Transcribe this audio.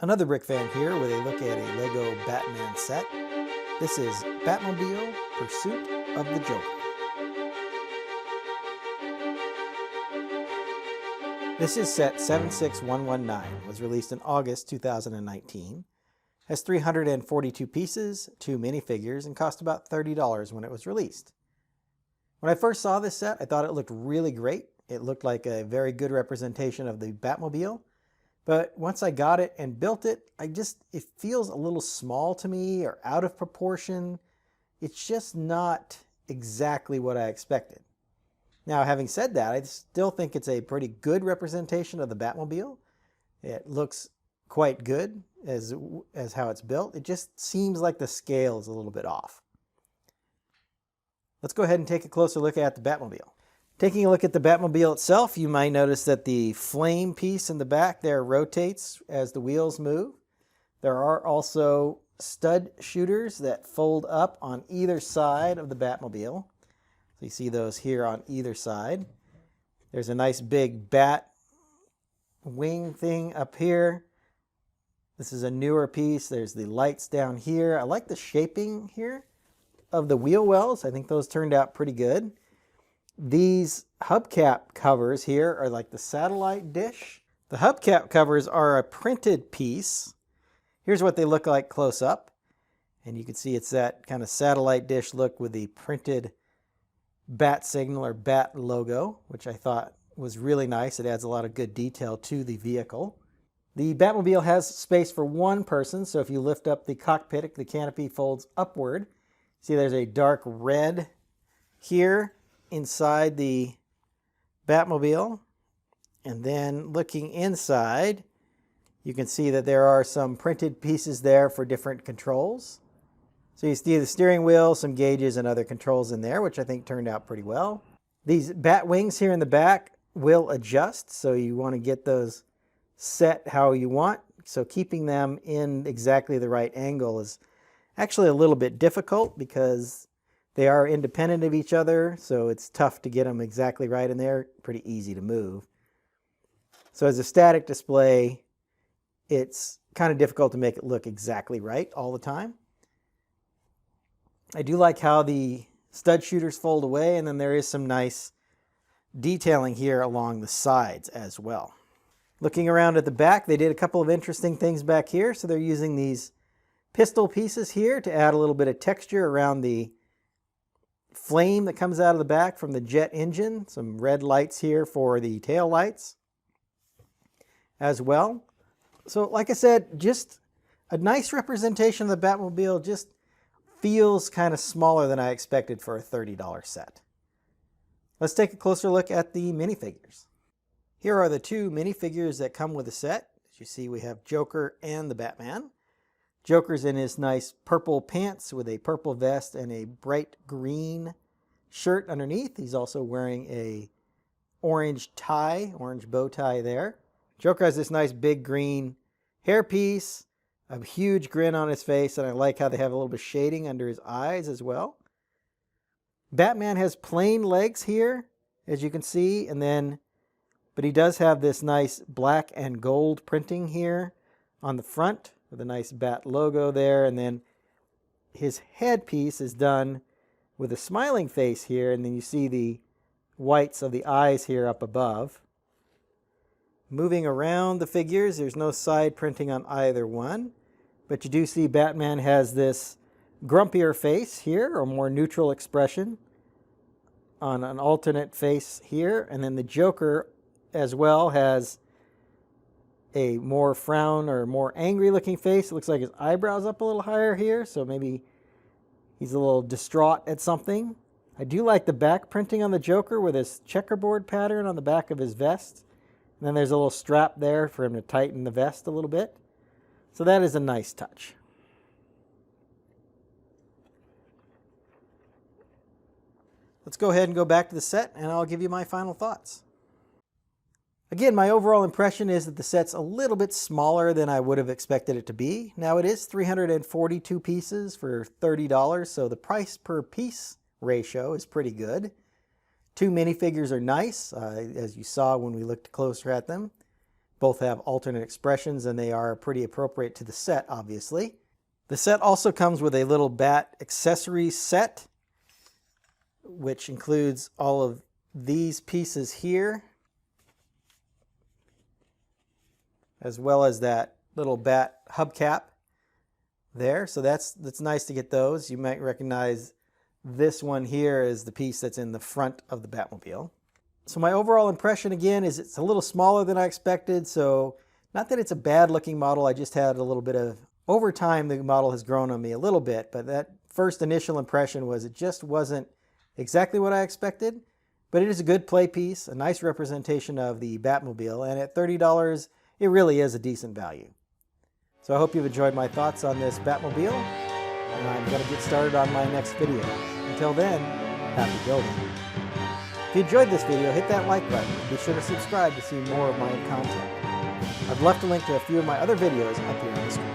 Another Brick fan here with a look at a Lego Batman set. This is Batmobile Pursuit of the Joker. This is set 76119, was released in August 2019, has 342 pieces, 2 minifigures, and cost about $30 when it was released. When I first saw this set, I thought it looked really great. It looked like a very good representation of the Batmobile. But once I got it and built it, it feels a little small to me or out of proportion. It's just not exactly what I expected. Now, having said that, I still think it's a pretty good representation of the Batmobile. It looks quite good as how it's built. It just seems like the scale is a little bit off. Let's go ahead and take a closer look at the Batmobile. Taking a look at the Batmobile itself, you might notice that the flame piece in the back there rotates as the wheels move. There are also stud shooters that fold up on either side of the Batmobile. So you see those here on either side. There's a nice big bat wing thing up here. This is a newer piece. There's the lights down here. I like the shaping here of the wheel wells. I think those turned out pretty good. These hubcap covers here are like the satellite dish. The hubcap covers are a printed piece. Here's what they look like close up. And you can see it's that kind of satellite dish look with the printed bat signal or bat logo, which I thought was really nice. It adds a lot of good detail to the vehicle. The Batmobile has space for one person, so if you lift up the cockpit, the canopy folds upward. See, there's a dark red here inside the Batmobile, and then looking inside you can see that there are some printed pieces there for different controls. So you see the steering wheel, some gauges and other controls in there, which I think turned out pretty well. These bat wings here in the back will adjust, so you want to get those set how you want. So keeping them in exactly the right angle is actually a little bit difficult because they are independent of each other, so it's tough to get them exactly right, and they're pretty easy to move. So as a static display, it's kind of difficult to make it look exactly right all the time. I do like how the stud shooters fold away, and then there is some nice detailing here along the sides as well. Looking around at the back, they did a couple of interesting things back here. So they're using these pistol pieces here to add a little bit of texture around the flame that comes out of the back from the jet engine. Some red lights here for the tail lights as well. So like I said, just a nice representation of the Batmobile. Just feels kind of smaller than I expected for a $30 set. Let's take a closer look at the minifigures. Here are the 2 minifigures that come with the set. As you see, we have Joker and the Batman. Joker's in his nice purple pants with a purple vest and a bright green shirt underneath. He's also wearing a orange tie, orange bow tie there. Joker has this nice big green hairpiece, a huge grin on his face, and I like how they have a little bit of shading under his eyes as well. Batman has plain legs here, as you can see, but he does have this nice black and gold printing here on the front with a nice bat logo there, and then his headpiece is done with a smiling face here, and then you see the whites of the eyes here up above. Moving around the figures, there's no side printing on either one, but you do see Batman has this grumpier face here, or more neutral expression on an alternate face here, and then the Joker as well has a more frown or more angry looking face. It looks like his eyebrows up a little higher here, so maybe he's a little distraught at something. I do like the back printing on the Joker with this checkerboard pattern on the back of his vest. And then there's a little strap there for him to tighten the vest a little bit. So that is a nice touch. Let's go ahead and go back to the set, and I'll give you my final thoughts. Again, my overall impression is that the set's a little bit smaller than I would have expected it to be. Now, it is 342 pieces for $30, so the price per piece ratio is pretty good. 2 minifigures are nice, as you saw when we looked closer at them. Both have alternate expressions and they are pretty appropriate to the set, obviously. The set also comes with a little Bat accessory set, which includes all of these pieces here, as well as that little Bat hubcap there. So that's nice to get those. You might recognize this one here is the piece that's in the front of the Batmobile. So my overall impression again is it's a little smaller than I expected. So not that it's a bad looking model, I just had a little bit of, over time the model has grown on me a little bit, but that first initial impression was it just wasn't exactly what I expected. But it is a good play piece, a nice representation of the Batmobile, and at $30 it really is a decent value. So I hope you've enjoyed my thoughts on this Batmobile, and I'm going to get started on my next video. Until then, happy building. If you enjoyed this video, hit that like button and be sure to subscribe to see more of my content. I've left a link to a few of my other videos up here on the screen.